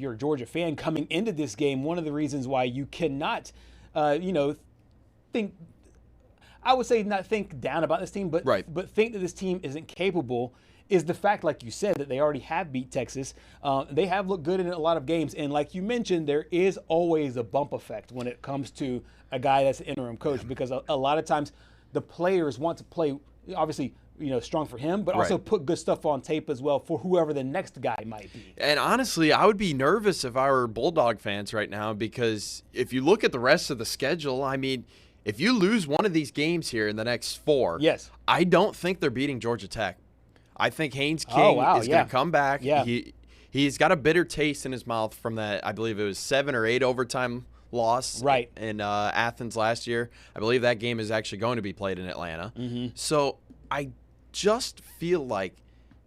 you're a Georgia fan coming into this game, one of the reasons why you cannot, think, I would say not think down about this team, but think that this team isn't capable is the fact, like you said, that they already have beat Texas. They have looked good in a lot of games. And like you mentioned, there is always a bump effect when it comes to a guy that's an interim coach, because a lot of times the players want to play, obviously, strong for him, but also put good stuff on tape as well for whoever the next guy might be. And honestly, I would be nervous if I were Bulldog fans right now, because if you look at the rest of the schedule, I mean, if you lose one of these games here in the next 4, I don't think they're beating Georgia Tech. I think Haynes King is going to come back. Yeah. He's got a bitter taste in his mouth from that, I believe it was 7 or 8 overtime loss in Athens last year. I believe that game is actually going to be played in Atlanta. So I just feel like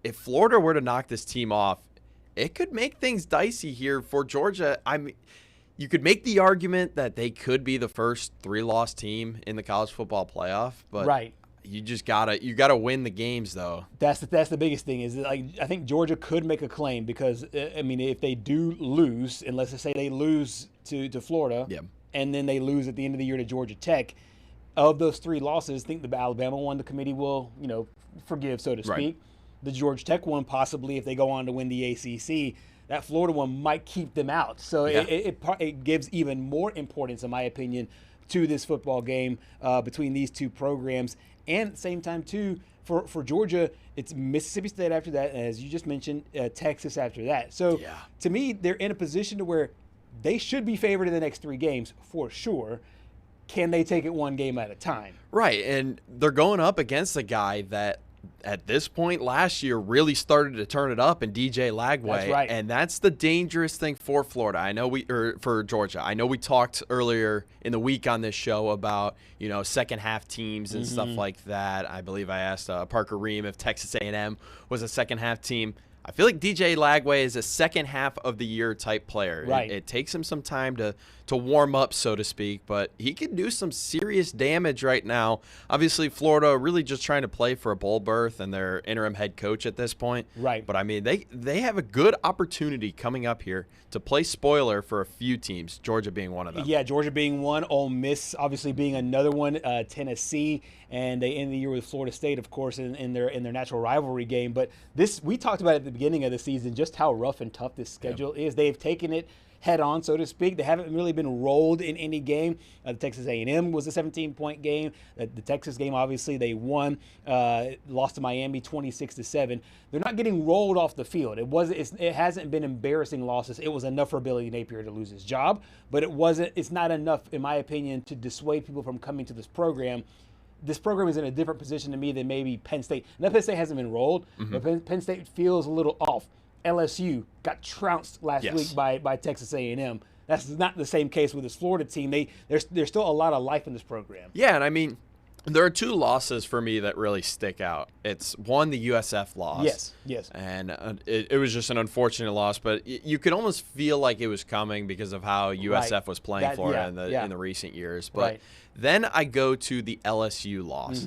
if Florida were to knock this team off, it could make things dicey here for Georgia. I mean, you could make the argument that they could be the first 3-loss team in the college football playoff, but you just gotta win the games though. That's the biggest thing is that, like, I think Georgia could make a claim, because I mean, if they do lose, and let's just say they lose to Florida, and then they lose at the end of the year to Georgia Tech, of those 3 losses, I think the Alabama one the committee will forgive, so to speak. The Georgia Tech one possibly, if they go on to win the ACC. That Florida one might keep them out. So it gives even more importance, in my opinion, to this football game between these two programs. And at the same time, too, for Georgia, it's Mississippi State after that, and as you just mentioned, Texas after that. So to me, they're in a position to where they should be favored in the next 3 games for sure. Can they take it one game at a time? Right, and they're going up against a guy that at this point last year really started to turn it up in DJ Lagway. That's right. And that's the dangerous thing for Florida. For Georgia. I know we talked earlier in the week on this show about, second half teams and stuff like that. I believe I asked Parker Ream if Texas A&M was a second half team. I feel like DJ Lagway is a second half of the year type player. Right. It takes him some time to warm up, so to speak, but he can do some serious damage right now. Obviously, Florida really just trying to play for a bowl berth and their interim head coach at this point. Right. But, I mean, they have a good opportunity coming up here to play spoiler for a few teams, Georgia being one of them. Yeah, Georgia being one, Ole Miss obviously being another one, Tennessee, and they end the year with Florida State, of course, in their natural rivalry game. But we talked about at the beginning of the season just how rough and tough this schedule is. They've taken it head on, so to speak. They haven't really been rolled in any game. The Texas A&M was a 17-point game. The Texas game, obviously, they won, lost to Miami 26-7. They're not getting rolled off the field. It hasn't been embarrassing losses. It was enough for Billy Napier to lose his job, but it's not enough, in my opinion, to dissuade people from coming to this program. This program is in a different position to me than maybe Penn State. Now, Penn State hasn't been rolled, but Penn State feels a little off. LSU got trounced last week by Texas A&M. That's not the same case with this Florida team. There's still a lot of life in this program. Yeah, and I mean, there are 2 losses for me that really stick out. It's one, the USF loss. Yes. And it was just an unfortunate loss, but you could almost feel like it was coming because of how USF was playing Florida in the recent years. But then I go to the LSU loss.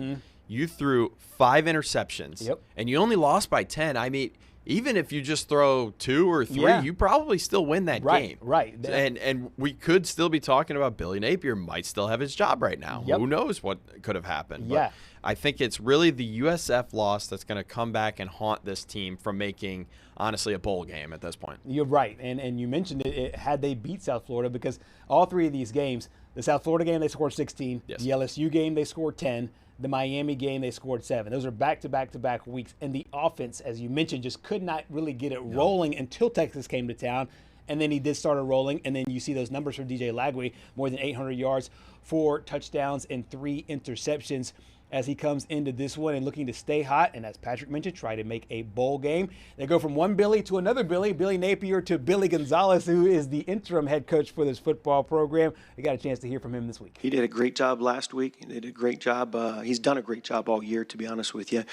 You threw 5 interceptions, and you only lost by 10. I mean, even if you just throw 2 or 3, you probably still win that game. Right. And we could still be talking about Billy Napier might still have his job right now. Who knows what could have happened. But I think it's really the USF loss that's going to come back and haunt this team from making, honestly, a bowl game at this point. You're right. And you mentioned it had they beat South Florida, because all 3 of these games, the South Florida game, they scored 16. The LSU game, they scored 10. The Miami game, they scored 7. Those are back-to-back-to-back weeks. And the offense, as you mentioned, just could not really get it rolling until Texas came to town. And then he did start rolling. And then you see those numbers for DJ Lagway, more than 800 yards, 4 touchdowns, and 3 interceptions as he comes into this one and looking to stay hot. And as Patrick mentioned, try to make a bowl game. They go from one Billy to another Billy Napier to Billy Gonzalez, who is the interim head coach for this football program. We got a chance to hear from him this week. He did a great job last week. He did a great job. He's done a great job all year, to be honest with you.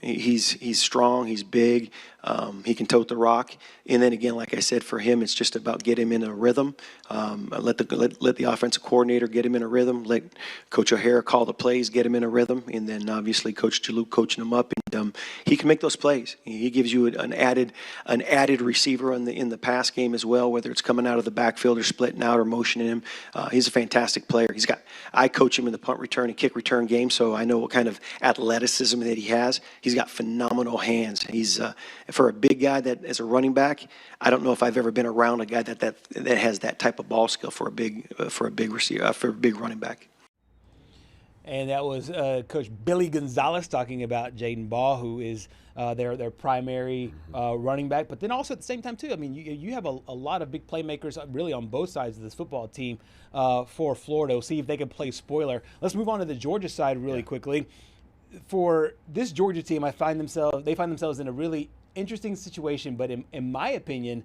He's strong. He's big. He can tote the rock. And then again, like I said, for him, it's just about get him in a rhythm. Let the offensive coordinator get him in a rhythm. Let Coach O'Hara call the plays, get him in in a rhythm, and then obviously Coach Jalou coaching him up, and he can make those plays. He gives you an added receiver in the pass game as well, whether it's coming out of the backfield or splitting out or motioning him. He's a fantastic player. I coach him in the punt return and kick return game, so I know what kind of athleticism that he has. He's got phenomenal hands. He's for a big guy that as a running back, I don't know if I've ever been around a guy that has that type of ball skill for a big receiver, for a big running back. And that was Coach Billy Gonzalez talking about Jaden Ball, who is their primary running back. But then also at the same time, too, I mean, you have a lot of big playmakers really on both sides of this football team for Florida. We'll see if they can play spoiler. Let's move on to the Georgia side really quickly. For this Georgia team, they find themselves in a really interesting situation. But in my opinion,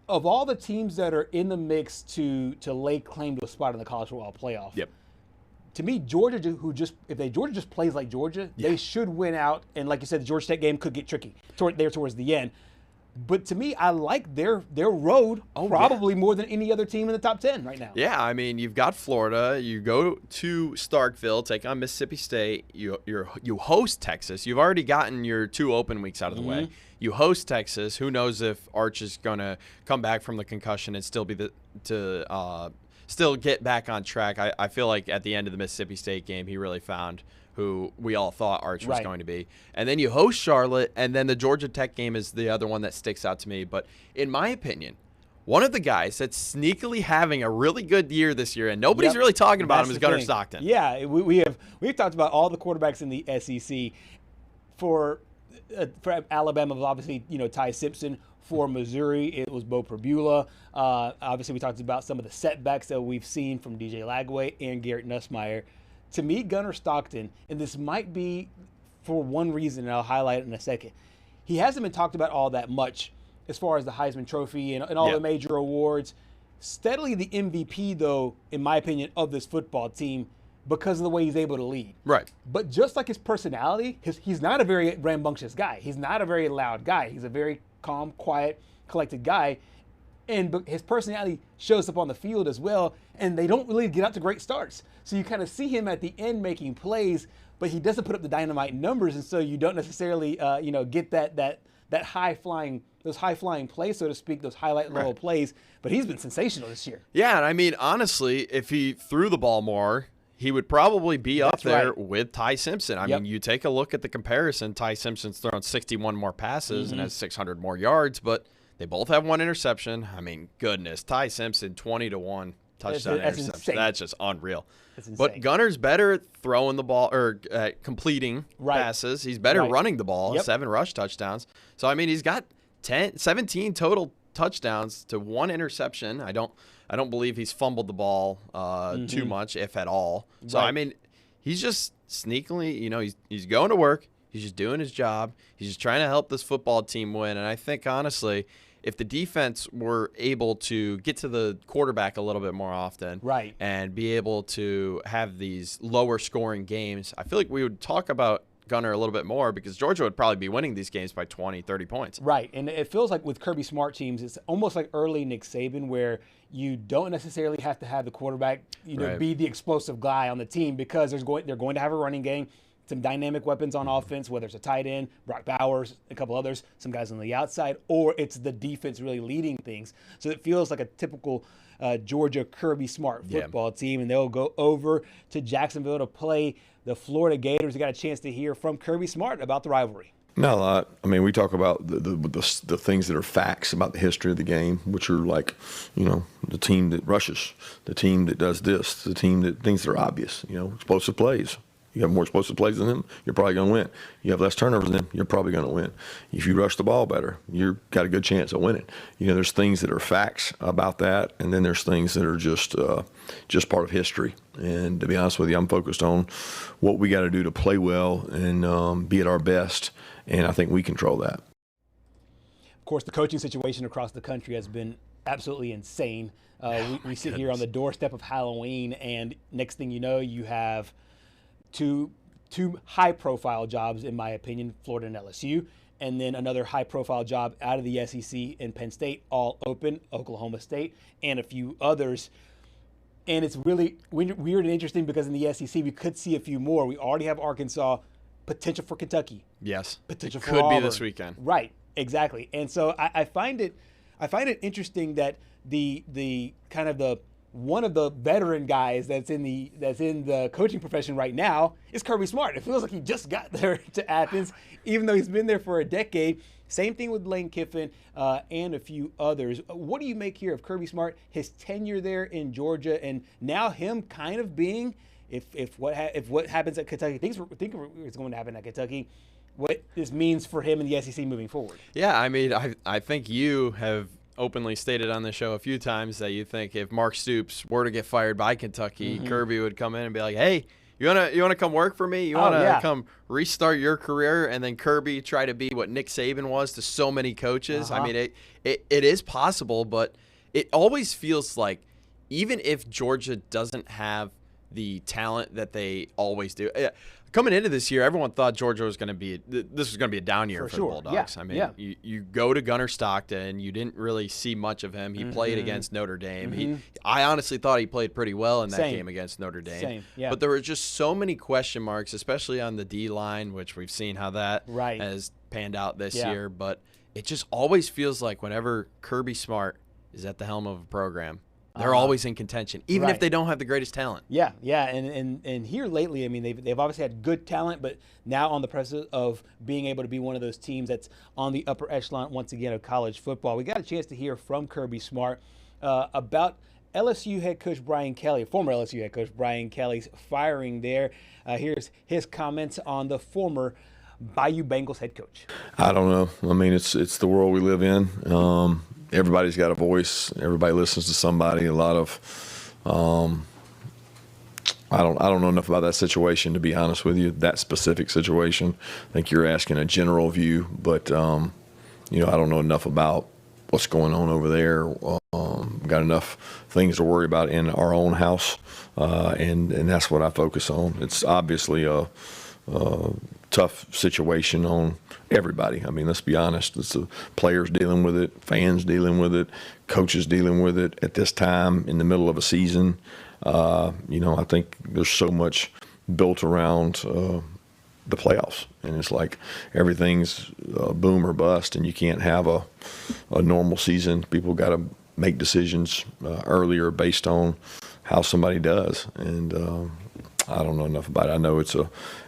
of all the teams that are in the mix to lay claim to a spot in the college football playoff, to me, Georgia, if Georgia just plays like Georgia, they should win out. And like you said, the Georgia Tech game could get tricky towards the end. But to me, I like their road probably more than any other team in the top 10 right now. Yeah, I mean, you've got Florida. You go to Starkville, take on Mississippi State. You host Texas. You've already gotten your 2 open weeks out of the way. You host Texas. Who knows if Arch is going to come back from the concussion and still still get back on track. I feel like at the end of the Mississippi State game, he really found who we all thought Arch was going to be. And then you host Charlotte, and then the Georgia Tech game is the other one that sticks out to me. But in my opinion, one of the guys that's sneakily having a really good year this year, and nobody's really talking about him, is Gunnar Stockton. Yeah, we've talked about all the quarterbacks in the SEC. For Alabama, obviously, Ty Simpson. For Missouri, it was Bo Perbula. Obviously, we talked about some of the setbacks that we've seen from DJ Lagway and Garrett Nussmeier. To me, Gunnar Stockton, and this might be for one reason, and I'll highlight it in a second, he hasn't been talked about all that much as far as the Heisman Trophy and all the major awards. Steadily the MVP, though, in my opinion, of this football team because of the way he's able to lead. Right. But just like his personality, he's not a very rambunctious guy. He's not a very loud guy. He's a very calm, quiet, collected guy. And his personality shows up on the field as well, and they don't really get out to great starts. So you kind of see him at the end making plays, but he doesn't put up the dynamite numbers, and so you don't necessarily, get those high flying plays, so to speak, those highlight level plays. But he's been sensational this year. Yeah, and I mean, honestly, if he threw the ball more, he would probably be up there with Ty Simpson. I mean, you take a look at the comparison. Ty Simpson's thrown 61 more passes and has 600 more yards, but they both have 1 interception. I mean, goodness, Ty Simpson, 20-1 touchdown interception. Insane. That's just unreal. But Gunnar's better at throwing the ball or completing passes. He's better running the ball, 7 rush touchdowns. So, I mean, he's got 17 total touchdowns to 1 interception. I don't believe he's fumbled the ball too much, if at all. So, I mean, he's just sneakily, he's going to work. He's just doing his job. He's just trying to help this football team win. And I think, honestly, if the defense were able to get to the quarterback a little bit more often and be able to have these lower scoring games, I feel like we would talk about Gunnar a little bit more because Georgia would probably be winning these games by 20, 30 points. Right. And it feels like with Kirby Smart teams, it's almost like early Nick Saban where you don't necessarily have to have the quarterback be the explosive guy on the team because they're going to have a running game. Some dynamic weapons on offense, whether it's a tight end, Brock Bowers, a couple others, some guys on the outside, or it's the defense really leading things. So it feels like a typical Georgia Kirby Smart football team, and they'll go over to Jacksonville to play the Florida Gators. We got a chance to hear from Kirby Smart about the rivalry. Not a lot. I mean, we talk about the things that are facts about the history of the game, which are like, the team that rushes, the team that does this, the team that things that are obvious, explosive plays. You have more explosive plays than them, you're probably going to win. You have less turnovers than them, you're probably going to win. If you rush the ball better, you've got a good chance of winning. There's things that are facts about that, and then there's things that are just part of history. And to be honest with you, I'm focused on what we got to do to play well and be at our best, and I think we control that. Of course, the coaching situation across the country has been absolutely insane. We sit here on the doorstep of Halloween, and next thing you know, you have two high-profile jobs, in my opinion, Florida and LSU, and then another high-profile job out of the SEC in Penn State, all open, Oklahoma State, and a few others. And it's really weird and interesting because in the SEC, we could see a few more. We already have Arkansas, potential for Kentucky. Yes. Potential it for could Auburn. be this weekend. Right. Exactly. And so I find it interesting that the kind of the one of the veteran guys that's in the coaching profession right now is Kirby Smart. It feels like he just got there to Athens, even though he's been there for a decade. Same thing with Lane Kiffin and a few others. What do you make here of Kirby Smart, his tenure there in Georgia, and now him kind of being, if what happens at Kentucky, think it's going to happen at Kentucky, what this means for him in the SEC moving forward? Yeah, I mean, I think you have openly stated on the show a few times that you think if Mark Stoops were to get fired by Kentucky, Kirby would come in and be like, hey, you wanna come work for me? You wanna come restart your career? And then Kirby try to be what Nick Saban was to so many coaches. I mean, it is possible, but it always feels like even if Georgia doesn't have the talent that they always do. Coming into this year, everyone thought Georgia was going to be a down year for the Bulldogs. Yeah. I mean, you go to Gunnar Stockton, you didn't really see much of him. He played against Notre Dame. I honestly thought he played pretty well in that game against Notre Dame. But there were just so many question marks, especially on the D line, which we've seen how that has panned out this year. But it just always feels like whenever Kirby Smart is at the helm of a program, they're always in contention, even if they don't have the greatest talent. Yeah, and here lately, I mean, they've obviously had good talent, but now on the precipice of being able to be one of those teams that's on the upper echelon once again of college football. We got a chance to hear from Kirby Smart about LSU head coach Brian Kelly, former LSU head coach Brian Kelly's firing there. Here's his comments on the former Bayou Bengals head coach. I don't know. I mean, it's the world we live in. Everybody's got a voice. Everybody listens to somebody. A lot of, I don't know enough about that situation to be honest with you. That specific situation. I think you're asking a general view, but I don't know enough about what's going on over there. Got enough things to worry about in our own house, and that's what I focus on. It's obviously a tough situation on everybody. I mean, let's be honest. It's the players dealing with it, fans dealing with it, coaches dealing with it at this time in the middle of a season. I think there's so much built around the playoffs, and it's like everything's boom or bust, and you can't have a normal season. People got to make decisions earlier based on how somebody does, and I don't know enough about it. I know it's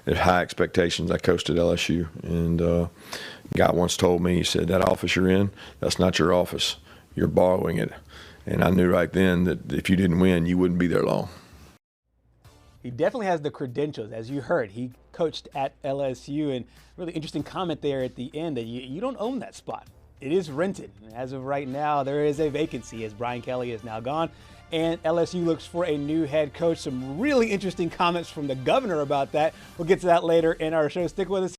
high expectations. I coached at LSU, and a guy once told me, he said, that office you're in, that's not your office. You're borrowing it. And I knew right then that if you didn't win, you wouldn't be there long. He definitely has the credentials. As you heard, he coached at LSU, and really interesting comment there at the end that you don't own that spot. It is rented. As of right now, there is a vacancy as Brian Kelly is now gone. And LSU looks for a new head coach. Some really interesting comments from the governor about that. We'll get to that later in our show. Stick with us.